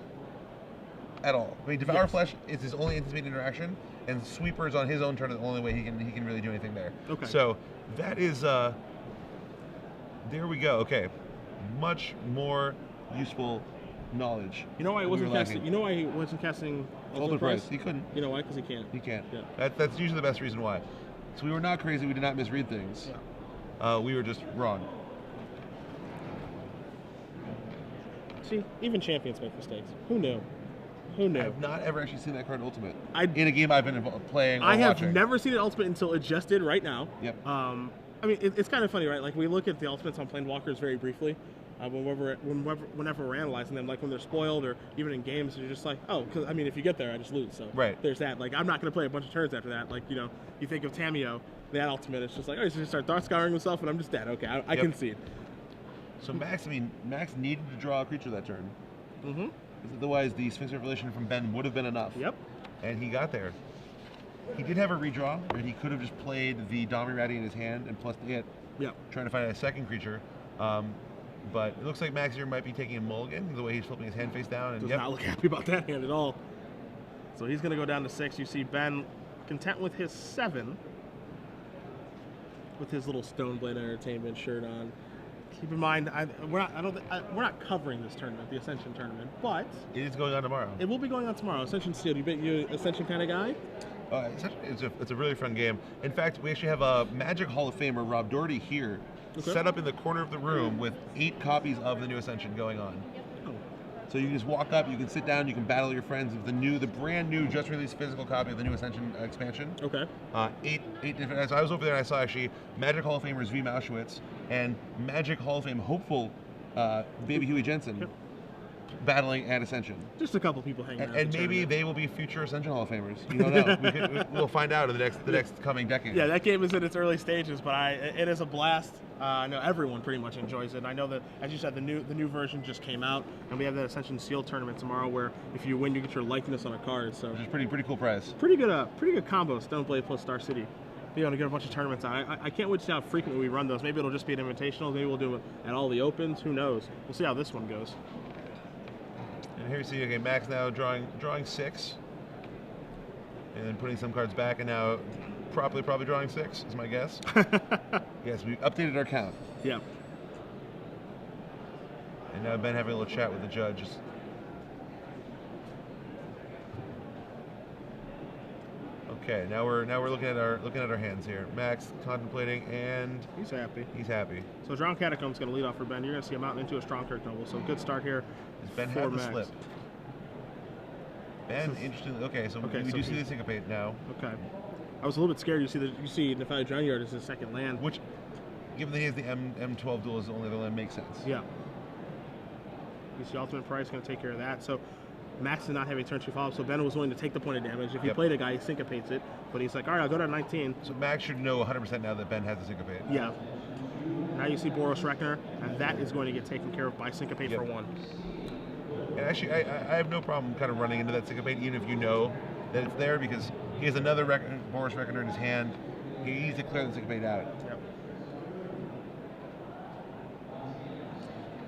at all. I mean, Devour Flesh is his only instant interaction, and Sweeper is on his own turn the only way he can really do anything there. Okay. So that is there we go. Okay, much more useful knowledge. You know why he wasn't casting? You know why he wasn't casting Ultimate Price? He couldn't. You know why? Because he can't. He can't. Yeah. That's usually the best reason why. So we were not crazy. We did not misread things. Yeah. We were just wrong. See, even champions make mistakes. Who knew? Who knew? I've not ever actually seen that card Ultimate in a game I've been playing or I have watching. never seen it Ultimate until it just did right now. Yep. I mean, it's kind of funny, right? Like, we look at the Ultimates on Planewalkers very briefly. Whenever we're analyzing them, like when they're spoiled or even in games, you're just like, oh, because, I mean, if you get there, I just lose. So there's that. Like, I'm not going to play a bunch of turns after that. Like, you think of Tamiyo, that Ultimate, it's just like, oh, he's going to start dark scouring himself, and I'm just dead. Okay, I concede. So Max needed to draw a creature that turn. Mm-hmm. Otherwise, the Sphinx Revelation from Ben would have been enough. Yep. And he got there. He did have a redraw, and he could have just played the Dominati in his hand and plus the hit. Yep. Trying to find a second creature. But it looks like Max here might be taking a mulligan, the way he's flipping his hand face down. And does not look happy about that hand at all. So he's going to go down to 6. You see Ben content with his 7, with his little Stoneblade Entertainment shirt on. Keep in mind, we're not covering this tournament, the Ascension tournament, but it is going on tomorrow. It will be going on tomorrow. Ascension Steel. You Ascension kind of guy? It's a really fun game. In fact, we actually have a Magic Hall of Famer, Rob Doherty, here, set up in the corner of the room with 8 copies of the new Ascension going on. Oh. So you can just walk up, you can sit down, you can battle your friends with the brand new, just released physical copy of the new Ascension expansion. Okay. 8 different. So I was over there and I saw actually Magic Hall of Famers V. Mauschwitz and Magic Hall of Fame hopeful Baby Huey Jensen battling at Ascension. Just a couple people hanging out. And maybe they will be future Ascension Hall of Famers. You don't know. We'll find out in the next coming decade. Yeah, that game is in its early stages, but it is a blast. I know everyone pretty much enjoys it. And I know that, as you said, the new version just came out, and we have that Ascension Seal tournament tomorrow, where if you win, you get your likeness on a card. So which is pretty cool prize. Pretty good combo. Stoneblade plus Star City. Be able to get a bunch of tournaments out. I can't wait to see how frequently we run those. Maybe it'll just be an invitational. Maybe we'll do it at all the opens. Who knows? We'll see how this one goes. And here you see, okay, Max now drawing 6, and then putting some cards back, and now probably drawing 6 is my guess. Yes, we updated our count. Yeah. And now Ben having a little chat with the judge. Okay, now we're looking at our hands here. Max contemplating, and he's happy. He's happy. So Drowned Catacomb's going to lead off for Ben. You're going to see a mountain into a Strong Kirk Noble. So good start here. Ben had the slip. Ben, interestingly, okay, so we do see the Syncopate now. Okay. I was a little bit scared. You see Nefali Drown Yard as his second land. Which, given that he has the M12 duel as the only other land, makes sense. Yeah. You see Ultimate Price going to take care of that. So Max did not have a turn 2 follow-up, so Ben was willing to take the point of damage. If he played a guy, he syncopates it, but he's like, all right, I'll go to 19. So Max should know 100% now that Ben has the syncopate. Yeah. Now you see Boros Reckoner, and that is going to get taken care of by syncopate for 1. And actually, I have no problem kind of running into that syncopate, even if you know that it's there, because he has another Boros Reckoner in his hand. He needs to clear the syncopate out. Yep.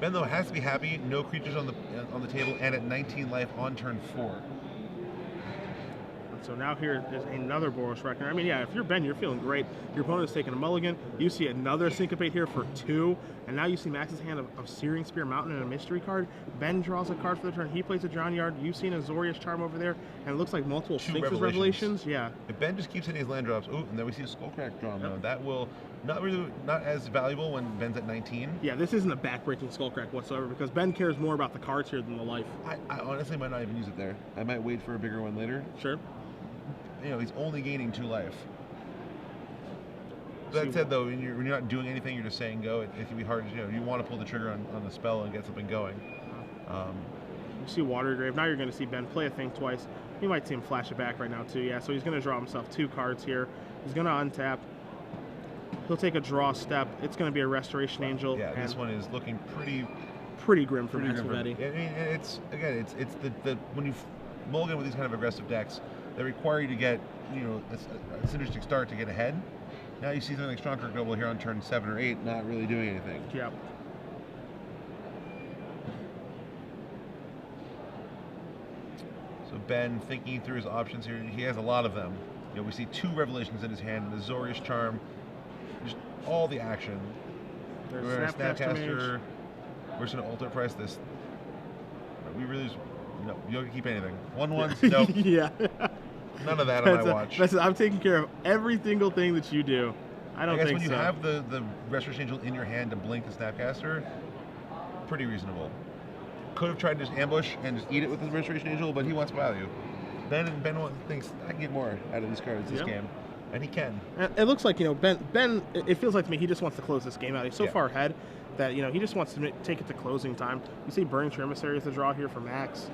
Ben, though, has to be happy. No creatures on the table, and at 19 life on turn 4. So now here is another Boros Reckoner. I mean, yeah, if you're Ben, you're feeling great. Your opponent's taking a mulligan. You see another Syncopate here for 2. And now you see Max's hand of Searing Spear Mountain and a mystery card. Ben draws a card for the turn. He plays a John Yard. You've seen a Azorius Charm over there. And it looks like multiple Sphinx's Revelations. Yeah. If Ben just keeps hitting his land drops, and then we see a Skullcrack draw now. That will not as valuable when Ben's at 19. Yeah, this isn't a backbreaking Skullcrack whatsoever because Ben cares more about the cards here than the life. I honestly might not even use it there. I might wait for a bigger one later. Sure. You know, he's only gaining 2 life. That said, though, when you're not doing anything, you're just saying go. It can be hard. You want to pull the trigger on a spell and get something going. You see Watergrave. Now you're going to see Ben play a thing twice. You might see him flash it back right now too. Yeah, so he's going to draw himself 2 cards here. He's going to untap. He'll take a draw step. It's going to be a Restoration Angel. Yeah, this one is looking pretty grim for McVety. I mean, it's the when you mulligan with these kind of aggressive decks, they require you to get a synergistic start to get ahead. Now you see something like Strongkirk Noble here on turn 7 or 8, not really doing anything. Yep. So Ben thinking through his options here. He has a lot of them. We see 2 Revelations in his hand, the Azorius Charm, just all the action. There's We're a Snapcaster. We're just gonna alter price this. We really just, you don't keep anything. 1/1s, nope. Yeah. None of that on my watch. I'm taking care of every single thing that you do. I don't think so. I guess when you have the Restoration Angel in your hand to blink the Snapcaster, pretty reasonable. Could have tried to just ambush and just eat it with the Restoration Angel, but he wants value. Ben thinks I can get more out of these cards this game, and he can. It looks like Ben. It feels like to me he just wants to close this game out. He's so far ahead that he just wants to take it to closing time. You see Burning Emissary as the draw here for Max.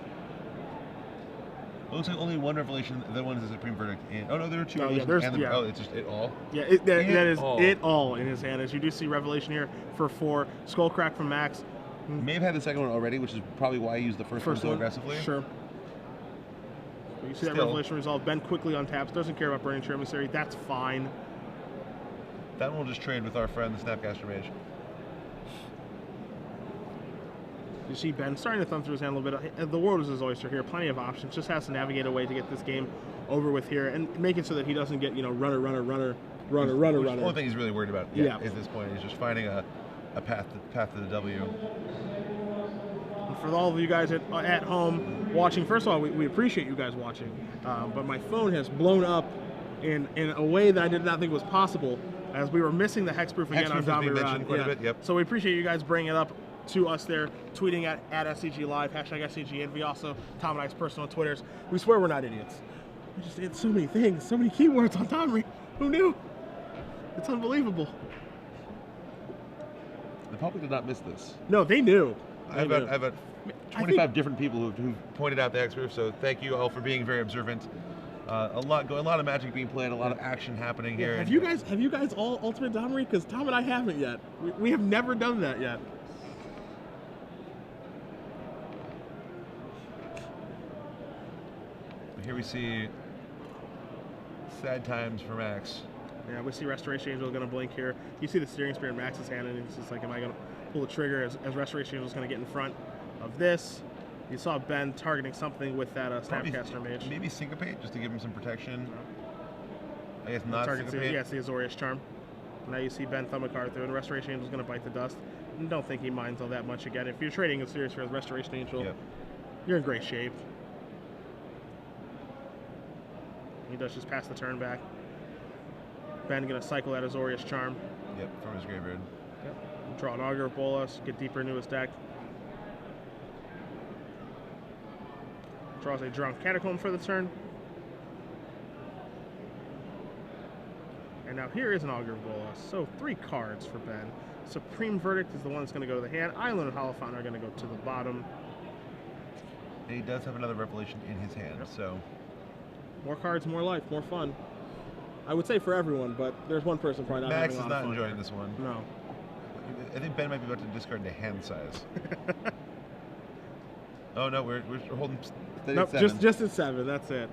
It looks like only 1 Revelation. The other one is a Supreme Verdict. And, oh no, there are 2. It's just it all. Yeah, that is it all in his hand. As you do see Revelation here for 4. Skullcrack from Max. May have had the second one already, which is probably why I used the first one so aggressively. Sure. You see that Revelation resolve. Ben quickly untaps. Doesn't care about Burning Emissary. That's fine. That one will just trade with our friend, the Snapcaster Mage. You see Ben starting to thumb through his hand a little bit. The world is his oyster here. Plenty of options. Just has to navigate a way to get this game over with here and make it so that he doesn't get, runner. The only thing he's really worried about is this point. He's just finding a path to the W. And for all of you guys at home watching, first of all, we appreciate you guys watching. But my phone has blown up in a way that I did not think was possible as we were missing the hexproof again on Dominrod. So we appreciate you guys bringing it up to us there, tweeting at SCG Live, #SCGINVI, also Tom and I's personal Twitters. We swear we're not idiots. We just did so many things, so many keywords on Domri. Who knew? It's unbelievable. The public did not miss this. No, they knew. I've got 25 different people who've pointed out the hexproof, so thank you all for being very observant. A lot of Magic being played, a lot of action happening here. Have you guys all Ultimate Domri? Because Tom and I haven't yet. We have never done that yet. Here we see sad times for Max. Yeah, we see Restoration Angel going to blink here. You see the Steering Spear in Max's hand, and it's just like, am I going to pull the trigger as Restoration Angel is going to get in front of this? You saw Ben targeting something with that Snapcaster Mage. Maybe Syncopate, just to give him some protection. I guess not Syncopate. Yeah, it's the Azorius Charm. Now you see Ben thumb a card through, and Restoration Angel is going to bite the dust. And don't think he minds all that much again. If you're trading a series for Restoration Angel, you're in great shape. He does just pass the turn back. Ben going to cycle that Azorius Charm. Yep, from his graveyard. Yep. Draw an Augur of Bolas, get deeper into his deck. Draws a Drunk Catacomb for the turn. And now here is an Augur of Bolas. So 3 cards for Ben. Supreme Verdict is the one that's going to go to the hand. Island and Hollow Fountain are going to go to the bottom. And he does have another Revelation in his hand, so... More cards, more life, more fun. I would say for everyone, but there's one person probably not Max having a lot of fun. Max is not enjoying this one. No. I think Ben might be about to discard the hand size. Oh no, we're holding steady at 7. Just at 7, that's it.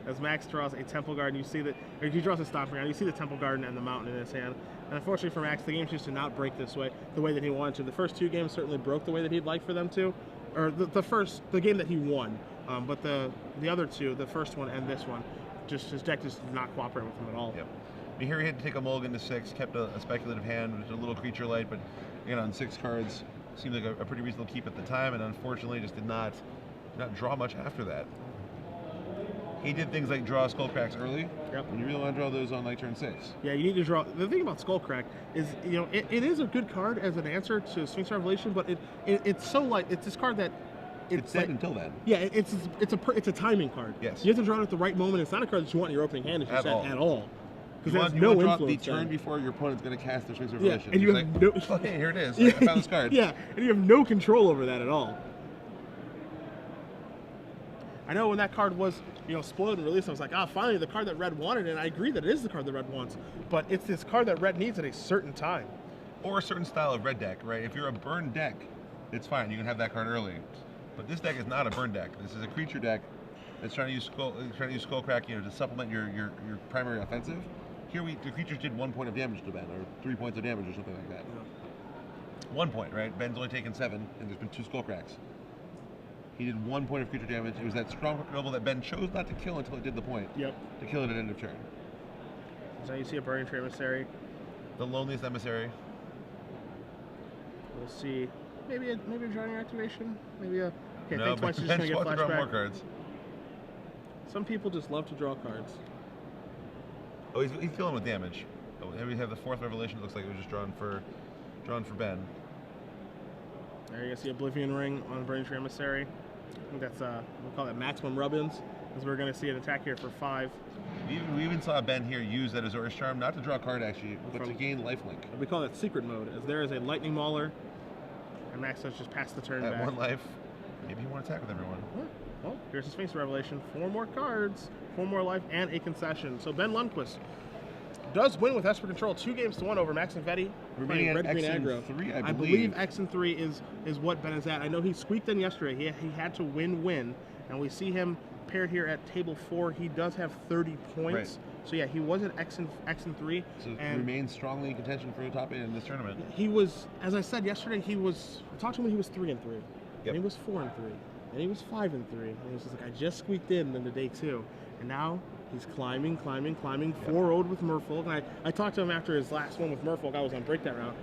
As Max draws a Temple Garden, you see that, or he draws a Stomping Ground, you see the Temple Garden and the Mountain in his hand. And unfortunately for Max, the game seems to not break this way, the way that he wanted to. The first 2 games certainly broke the way that he'd like for them to. Or the game that he won. But the other 2, the first one and this one, just his deck just did not cooperate with him at all. Yep. Here he had to take a mulligan to 6, kept a speculative hand, which is a little creature light, but again on 6 cards seemed like a pretty reasonable keep at the time, and unfortunately just did not draw much after that. He did things like draw Skullcracks early. Yep. And you really want to draw those on like turn 6. Yeah, you need to draw. The thing about Skullcrack is, you know, it is a good card as an answer to Sphinx Revelation, but it's so like it's this card that It's dead until then. Yeah, it's a timing card. Yes. You have to draw it at the right moment. It's not a card that you want in your opening hand, as you said, at all. Because there's no influence. The turn before your opponent's going to cast their Sphinx Revelation. Yeah, and you have like, no. Oh, hey, here it is. Like, I found this card. Yeah, and you have no control over that at all. I know when that card was, you know, spoiled and released, I was like, finally the card that Red wanted, and I agree that it is the card that Red wants, but it's this card that Red needs at a certain time. Or a certain style of Red deck, right? If you're a burn deck, it's fine. You can have that card early. But this deck is not a burn deck. This is a creature deck that's trying to use Skullcrack, you know, to supplement your primary offensive. Here the creatures did 1 point of damage to Ben, or 3 points of damage, or something like that. Yeah. 1 point, right? Ben's only taken 7, and there's been 2 Skullcracks. He did 1 point of creature damage. It was that strong noble that Ben chose not to kill until it did the point. Yep. To kill it at end of turn. So you see a Burning Tree Emissary. The loneliest emissary. We'll see. Maybe a Johnny activation. Maybe a. Okay, no, think twice. You're just gonna get to draw more flashback. cards. Some people just love to draw cards. Oh, he's killing with damage. Oh, here we have the 4th Revelation. It looks like it was just drawn for Ben. There you see Oblivion Ring on Burning Tree Emissary. I think that's we'll call that maximum rub-ins, as we're going to see an attack here for 5. We even saw Ben here use that Azorius Charm, not to draw a card actually, but to gain lifelink. We call that secret mode, as there is a Lightning Mauler, and Max has just passed the turn back. At 1 life, maybe he won't attack with everyone. Well, here's the Sphinx Revelation. 4 more cards, 4 more life, and a concession. So Ben Lundquist does win with Esper Control 2-1 over Max McVety. Remaining at Red-Green X and aggro. 3, I believe X and 3 is what Ben is at. I know he squeaked in yesterday. He had to win, and we see him paired here at table 4. He does have 30 points. Right. So yeah, he was at X and 3. So he remains strongly in contention for the top 8 in this tournament. He was, as I said yesterday, I talked to him when he was 3-3. Yep. And he was 4-3. And he was 5-3. And he was just like, I just squeaked in into day 2. And now he's climbing, 4-0'd with Merfolk. And I talked to him after his last one with Merfolk. I was on break that round.